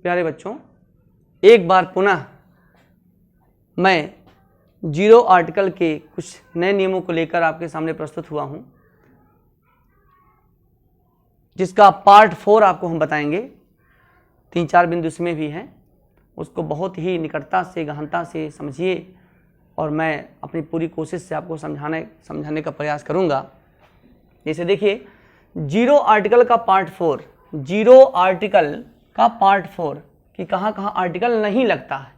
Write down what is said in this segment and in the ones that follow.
प्यारे बच्चों, एक बार पुनः मैं जीरो आर्टिकल के कुछ नए नियमों को लेकर आपके सामने प्रस्तुत हुआ हूं, जिसका पार्ट 4 आपको हम बताएंगे। 3-4 बिंदु इसमें भी हैं, उसको बहुत ही निकटता से गहनता से समझिए और मैं अपनी पूरी कोशिश से आपको समझाने का प्रयास करूंगा। जैसे देखिए, जीरो आर्टिकल का पार्ट 4, जीरो आर्टिकल का पार्ट 4 कि कहाँ कहाँ आर्टिकल नहीं लगता है,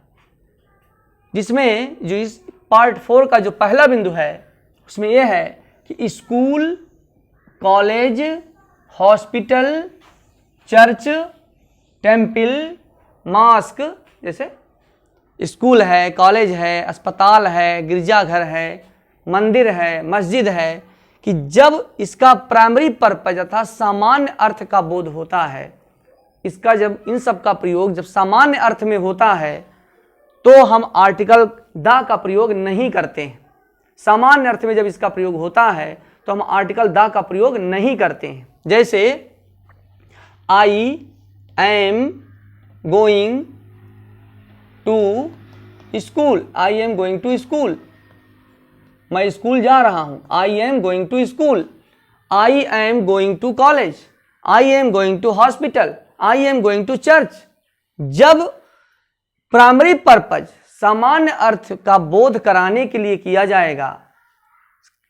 जिसमें जो इस पार्ट 4 का जो पहला बिंदु है उसमें यह है कि school, college, hospital, church, temple, mosque, जैसे स्कूल है, कॉलेज है, अस्पताल है, गिरजाघर है, मंदिर है, मस्जिद है, कि जब इसका प्राइमरी पर्पज अर्थात सामान्य अर्थ का बोध होता है, इसका जब इन सब का प्रयोग जब सामान्य अर्थ में होता है तो हम आर्टिकल द का प्रयोग नहीं करते हैं। सामान्य अर्थ में जब इसका प्रयोग होता है तो हम आर्टिकल द का प्रयोग नहीं करते हैं। जैसे I am going to school, I am going to school, मैं स्कूल जा रहा हूं, I am going to school. I am going to college, I am going to hospital, I am going to church. जब primary purpose सामान्य अर्थ का बोध कराने के लिए किया जाएगा,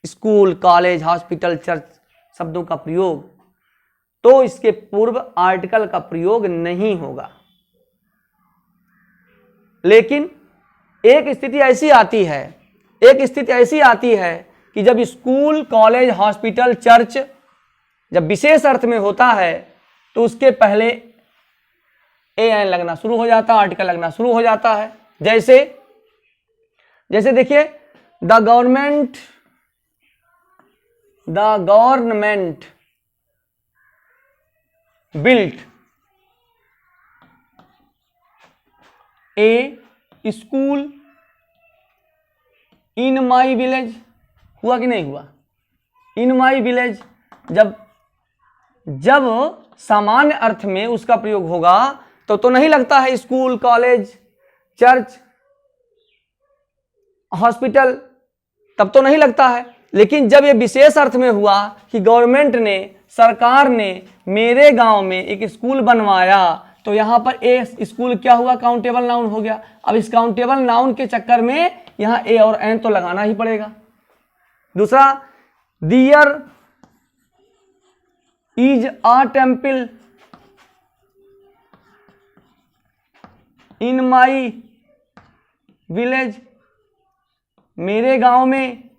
स्कूल, कॉलेज, हॉस्पिटल, चर्च शब्दों का प्रयोग, तो इसके पूर्व आर्टिकल का प्रयोग नहीं होगा। लेकिन एक स्थिति ऐसी आती है कि जब स्कूल, कॉलेज, हॉस्पिटल, चर्च जब विशेष अर्थ में होता है तो उसके पहले ए एन लगना शुरू हो जाता है, आर्टिकल लगना शुरू हो जाता है। जैसे देखिए, the government built A school in my village. हुआ कि नहीं हुआ? इन माई विलेज जब सामान्य अर्थ में उसका प्रयोग होगा तो नहीं लगता है स्कूल, कॉलेज, चर्च, हॉस्पिटल, तब तो नहीं लगता है। लेकिन जब ये विशेष अर्थ में हुआ कि गवर्नमेंट ने, सरकार ने मेरे गांव में एक स्कूल बनवाया, तो यहां पर ए स्कूल क्या हुआ? काउंटेबल नाउन हो गया। अब इस काउंटेबल नाउन के चक्कर में यहां ए और एन तो लगाना ही पड़ेगा। दूसरा, दियर is a temple in my village, मेरे गांव में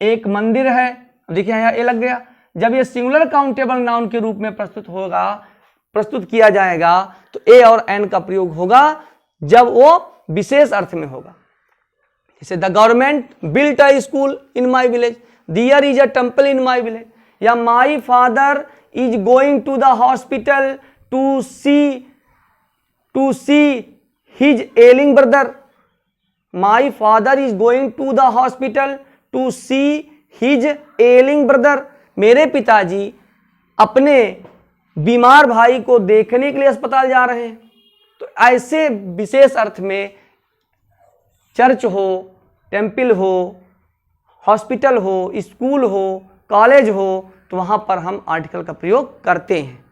एक मंदिर है। देखिए यहां ए लग गया। जब ये सिंगुलर काउंटेबल नाउन के रूप में प्रस्तुत किया जाएगा तो ए और एन का प्रयोग होगा जब वो विशेष अर्थ में होगा। जैसे the government built a school in my village, there is a temple in my village, या my father is going to the hospital to see his ailing brother. My father is going to the hospital to see his ailing brother. मेरे पिताजी अपने बीमार भाई को देखने के लिए अस्पताल जा रहे हैं। तो ऐसे विशेष अर्थ में चर्च हो, टेम्पल हो, हॉस्पिटल हो, स्कूल हो, कॉलेज हो, तो वहां पर हम आर्टिकल का प्रयोग करते हैं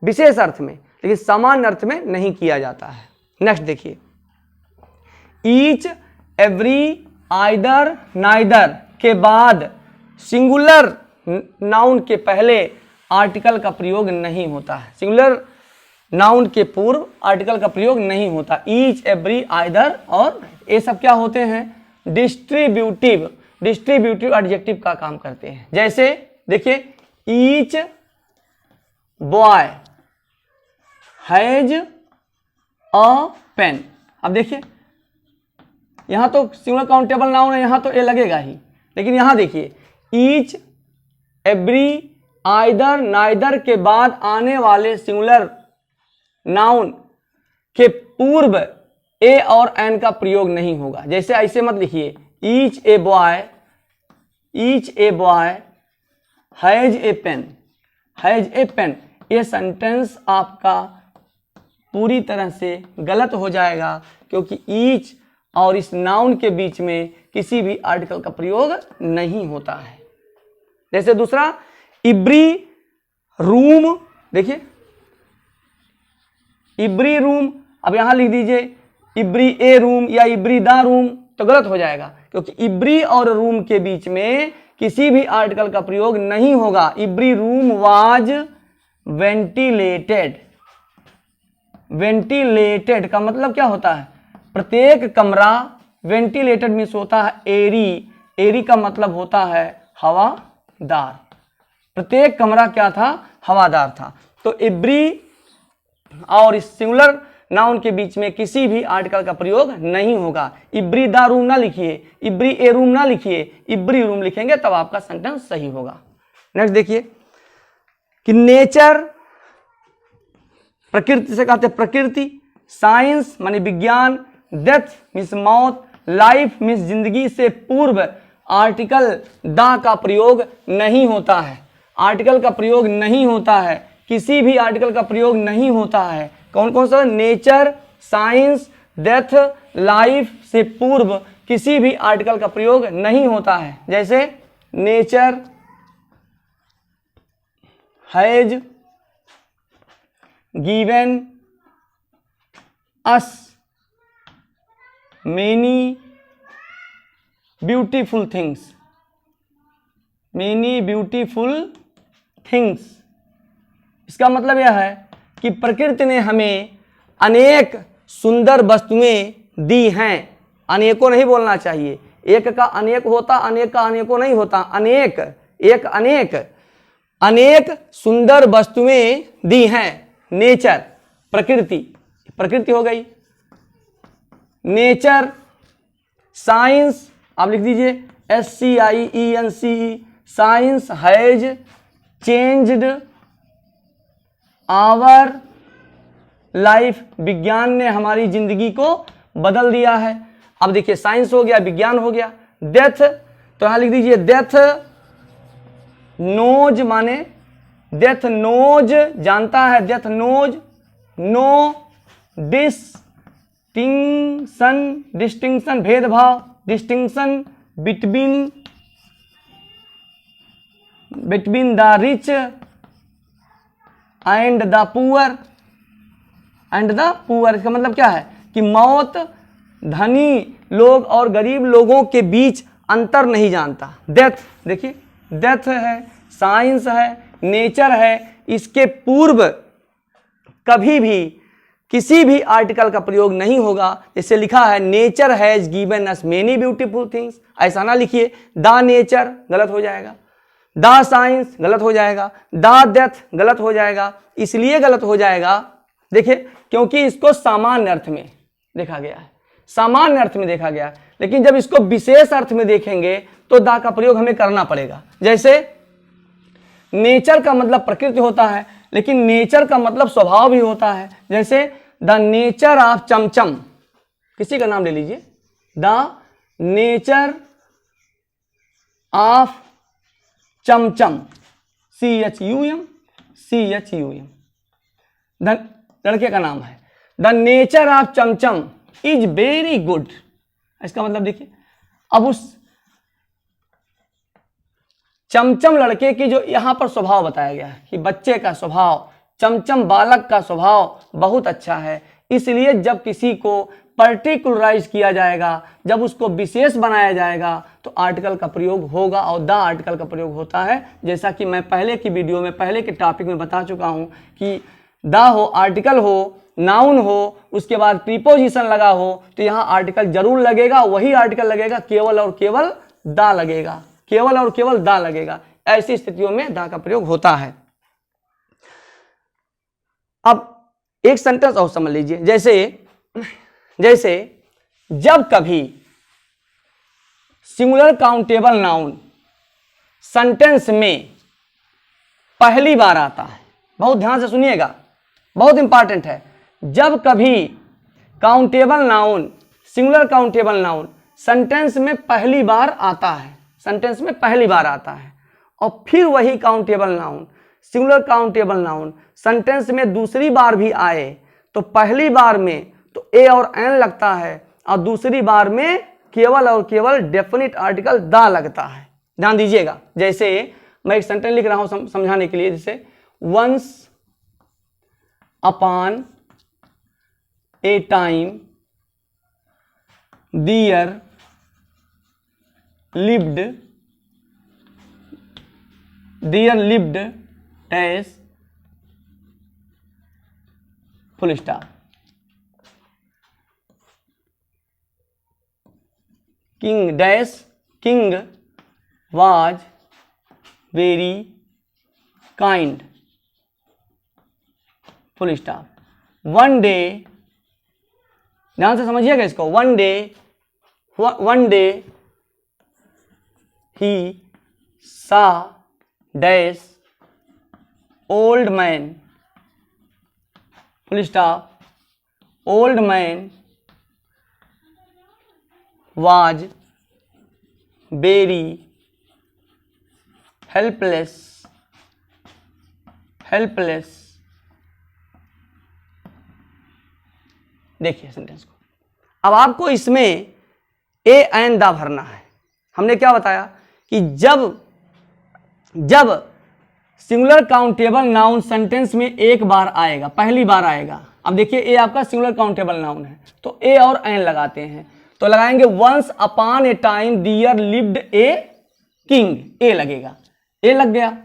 विशेष अर्थ में, लेकिन सामान्य अर्थ में नहीं किया जाता है। नेक्स्ट देखिए, ईच, एवरी, आइदर, नाइदर के बाद सिंगुलर नाउन के पहले आर्टिकल का प्रयोग नहीं होता है। सिंगुलर नाउन के पूर्व आर्टिकल का प्रयोग नहीं होता। ईच, एवरी, आइदर और ये सब क्या होते हैं? डिस्ट्रीब्यूटिव एडजेक्टिव का काम करते हैं। जैसे देखिए, each boy has a pen. अब देखिए, यहां तो सिंगुलर काउंटेबल नाउन है, यहां तो ए लगेगा ही, लेकिन यहां देखिए, ईच, एवरी, आइदर, नाइदर के बाद आने वाले सिंगुलर नाउन के पूर्व ए और एन का प्रयोग नहीं होगा। जैसे ऐसे मत लिखिए, each a boy has a pen. ये सेंटेंस आपका पूरी तरह से गलत हो जाएगा, क्योंकि ईच और इस नाउन के बीच में किसी भी आर्टिकल का प्रयोग नहीं होता है। जैसे दूसरा, इब्री रूम, देखिए इब्री रूम, अब यहां लिख दीजिए इब्री ए रूम या इब्री दा रूम, तो गलत हो जाएगा, क्योंकि इब्री और रूम के बीच में किसी भी आर्टिकल का प्रयोग नहीं होगा। इब्री रूम वाज वेंटिलेटेड। वेंटिलेटेड का मतलब क्या होता है? प्रत्येक कमरा, वेंटिलेटेड मीन्स होता है एरी, एरी का मतलब होता है हवादार। प्रत्येक कमरा क्या था? हवादार था। तो एवरी और इस सिंगुलर नाउन के बीच में किसी भी आर्टिकल का प्रयोग नहीं होगा। इब्री दा रूम ना लिखिए, इब्री ए रूम ना लिखिए, इब्री रूम लिखेंगे तब आपका सेंटेंस सही होगा। नेक्स्ट देखिए कि नेचर, प्रकृति से कहते हैं प्रकृति, साइंस माने विज्ञान, डेथ मीन्स मौत, लाइफ मीन्स जिंदगी से पूर्व आर्टिकल दा का प्रयोग नहीं होता है। आर्टिकल का प्रयोग नहीं होता है, किसी भी आर्टिकल का प्रयोग नहीं होता है। कौन कौन सा? नेचर, साइंस, डेथ, लाइफ से पूर्व किसी भी आर्टिकल का प्रयोग नहीं होता है। जैसे nature has given us many beautiful things, many beautiful things. इसका मतलब यह है कि प्रकृति ने हमें अनेक सुंदर वस्तुएं दी हैं। अनेकों नहीं बोलना चाहिए, एक का अनेक होता, अनेक का अनेकों नहीं होता, अनेक, एक अनेक, अनेक सुंदर वस्तुएं दी हैं। नेचर प्रकृति, प्रकृति हो गई। नेचर, साइंस आप लिख दीजिए SCIENCE, science has changed our life, विज्ञान ने हमारी जिंदगी को बदल दिया है। अब देखिए साइंस हो गया, विज्ञान हो गया। डेथ, तो यहां लिख दीजिए डेथ नोज, माने डेथ नोज जानता है, death knows no distinction, distinction भेदभाव, distinction between the rich and the poor, and the poor. इसका मतलब क्या है कि मौत धनी लोग और गरीब लोगों के बीच अंतर नहीं जानता। डेथ, देखिए डेथ है, साइंस है, नेचर है, इसके पूर्व कभी भी किसी भी आर्टिकल का प्रयोग नहीं होगा। जैसे लिखा है nature has given us many beautiful things, ऐसा ना लिखिए द नेचर, गलत हो जाएगा। द साइंस गलत हो जाएगा, द डेथ गलत हो जाएगा। इसलिए गलत हो जाएगा देखिए क्योंकि इसको सामान्य अर्थ में देखा गया है, सामान्य अर्थ में देखा गया है, लेकिन जब इसको विशेष अर्थ में देखेंगे तो दा का प्रयोग हमें करना पड़ेगा। जैसे नेचर का मतलब प्रकृति होता है, लेकिन नेचर का मतलब स्वभाव भी होता है। जैसे द नेचर ऑफ चमचम, किसी का नाम ले लीजिए, the nature of chamcham, CHUM, लड़के का नाम है। The nature of chamcham is very good, इसका मतलब देखिए, अब उस चमचम लड़के की जो यहां पर स्वभाव बताया गया है कि बच्चे का स्वभाव, चमचम बालक का स्वभाव बहुत अच्छा है, इसलिए जब किसी को पर्टिकुलराइज किया जाएगा, जब उसको विशेष बनाया जाएगा तो आर्टिकल का प्रयोग होगा, और द आर्टिकल का प्रयोग होता है। जैसा कि मैं पहले की वीडियो में, पहले के टॉपिक में बता चुका हूं कि द हो, आर्टिकल हो, नाउन हो, उसके बाद प्रीपोजिशन लगा हो, तो यहां आर्टिकल जरूर लगेगा, वही आर्टिकल लगेगा, केवल और केवल द लगेगा, केवल और केवल द लगेगा। ऐसी स्थितियों में द का प्रयोग होता है। अब एक सेंटेंस और समझ लीजिए, जैसे जब कभी सिंगुलर काउंटेबल नाउन सेंटेंस में पहली बार आता है, बहुत ध्यान से सुनिएगा, बहुत इंपॉर्टेंट है। जब कभी countable noun, singular countable noun sentence में पहली बार आता है, सेंटेंस में पहली बार आता है, और फिर वही countable noun, singular countable noun sentence में दूसरी बार भी आए, तो पहली बार में तो ए और एन लगता है और दूसरी बार में केवल और केवल डेफिनेट आर्टिकल द लगता है। ध्यान दीजिएगा, जैसे मैं एक सेंटेंस लिख रहा हूं समझाने के लिए, जैसे once upon a time there lived dash full stop. King was very kind full stop. One day, ध्यान से समझिएगा इसको, one day he saw dash old man full stop. Old man was very helpless देखिए sentence को। अब आपको इसमें A and दा भरना है। हमने क्या बताया कि जब सिंगुलर काउंटेबल नाउन सेंटेंस में एक बार आएगा, पहली बार आएगा। अब देखिए ए आपका सिंगुलर काउंटेबल नाउन है तो ए और एन लगाते हैं, तो लगाएंगे once upon a time there lived a king, a लगेगा, ए लग गया।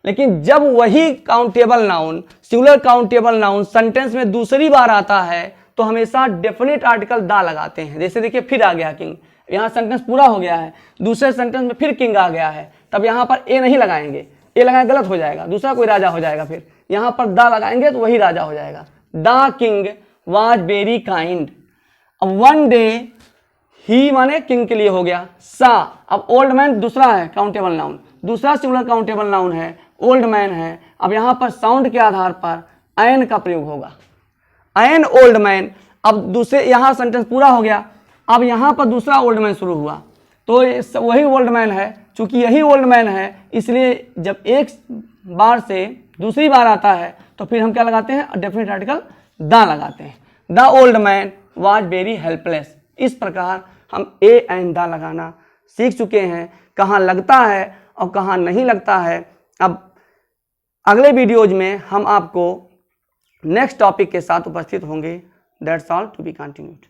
लेकिन जब वही countable noun, singular countable noun sentence में दूसरी बार आता है तो हमेशा डेफिनेट आर्टिकल दा लगाते हैं। जैसे देखिए फिर आ गया किंग, यहाँ सेंटेंस पूरा हो गया है, दूसरे सेंटेंस में फिर किंग आ गया है, तब यहाँ पर ए नहीं लगाएंगे, ए लगाए गलत हो जाएगा, दूसरा कोई राजा हो जाएगा। फिर यहाँ पर दा लगाएंगे तो वही राजा हो जाएगा। The king was very kind. अब वन डे, ही माने किंग के लिए हो गया, सा, अब ओल्ड मैन दूसरा है काउंटेबल नाउन, दूसरा सिंगुलर काउंटेबल नाउन है, ओल्ड मैन है। अब यहाँ पर साउंड के आधार पर एन का प्रयोग होगा, एन ओल्ड मैन। अब दूसरे, यहाँ सेंटेंस पूरा हो गया, अब यहाँ पर दूसरा ओल्ड मैन शुरू हुआ तो वही ओल्ड मैन है। चूंकि यही ओल्ड मैन है इसलिए जब एक बार से दूसरी बार आता है तो फिर हम क्या लगाते हैं, डेफिनेट आर्टिकल द लगाते हैं। The old man was very helpless. इस प्रकार हम ए एंड द लगाना सीख चुके हैं, कहाँ लगता है और कहाँ नहीं लगता है। अब अगले वीडियोज में हम आपको नेक्स्ट टॉपिक के साथ उपस्थित होंगे। That's all, to be continued.